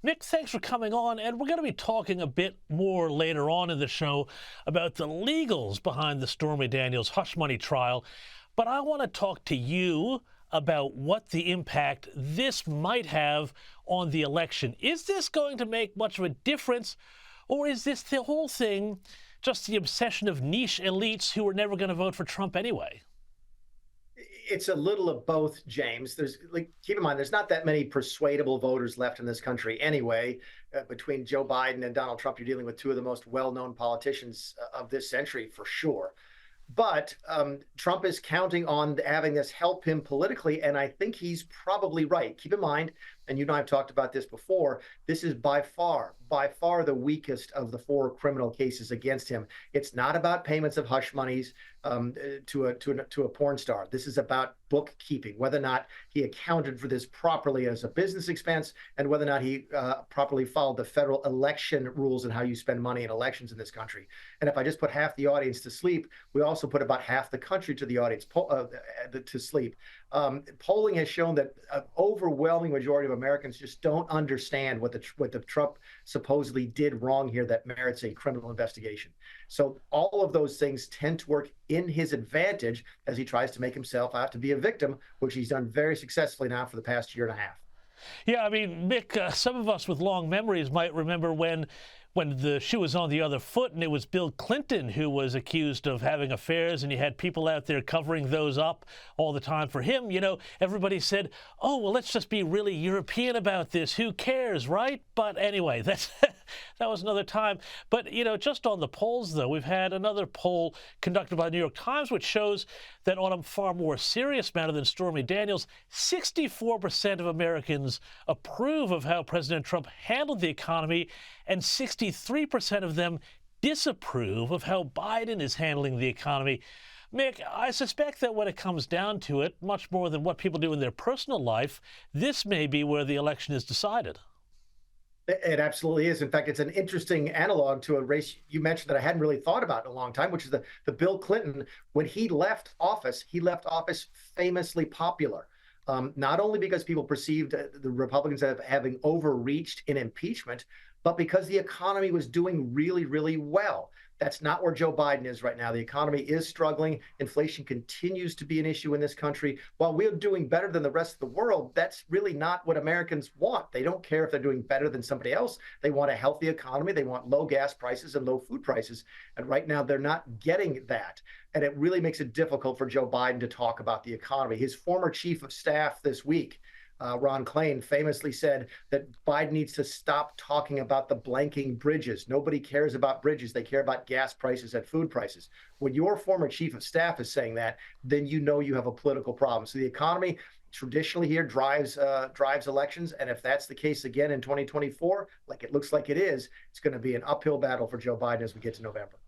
Mick, thanks for coming on. And we're going to be talking a bit more later on in the show about the legals behind the Stormy Daniels hush money trial. But I want to talk to you about what the impact this might have on the election. Is this going to make much of a difference, or is this the whole thing just the obsession of niche elites who are never going to vote for Trump anyway? It's a little of both, James. Keep in mind, there's not that many persuadable voters left in this country anyway. Between Joe Biden and Donald Trump, you're dealing with two of the most well-known politicians of this century, for sure. But Trump is counting on having this help him politically, and I think he's probably right. Keep in mind, and you and I have talked about this before, this is by far the weakest of the four criminal cases against him. It's not about payments of hush monies to a porn star. This is about bookkeeping, whether or not he accounted for this properly as a business expense, and whether or not he properly followed the federal election rules and how you spend money in elections in this country. And if I just put half the audience to sleep, we also put about half the country to the audience to sleep. Polling has shown that an overwhelming majority of Americans just don't understand what the Trump supposedly did wrong here that merits a criminal investigation. So all of those things tend to work in his advantage as he tries to make himself out to be a victim, which he's done very successfully now for the past year and a half. Yeah, I mean, Mick, some of us with long memories might remember when the shoe was on the other foot and it was Bill Clinton who was accused of having affairs, and you had people out there covering those up all the time for him. You know, everybody said, oh, well, let's just be really European about this. Who cares, right? But anyway, that was another time. But, you know, just on the polls, though, we've had another poll conducted by the New York Times, which shows that on a far more serious matter than Stormy Daniels, 64% of Americans approve of how President Trump handled the economy, and 63% of them disapprove of how Biden is handling the economy. Mick, I suspect that when it comes down to it, much more than what people do in their personal life, this may be where the election is decided. It absolutely is. In fact, it's an interesting analog to a race you mentioned that I hadn't really thought about in a long time, which is the Bill Clinton. When he left office famously popular. Not only because people perceived the Republicans as having overreached in impeachment, but because the economy was doing really, really well. That's not where Joe Biden is right now. The economy is struggling. Inflation continues to be an issue in this country. While we're doing better than the rest of the world, that's really not what Americans want. They don't care if they're doing better than somebody else. They want a healthy economy. They want low gas prices and low food prices. And right now, they're not getting that. And it really makes it difficult for Joe Biden to talk about the economy. His former chief of staff this week, Ron Klain, famously said that Biden needs to stop talking about the blanking bridges. Nobody cares about bridges. They care about gas prices and food prices. When your former chief of staff is saying that, then you know you have a political problem. So the economy traditionally here drives elections. And if that's the case again in 2024, like it looks like it is, it's going to be an uphill battle for Joe Biden as we get to November.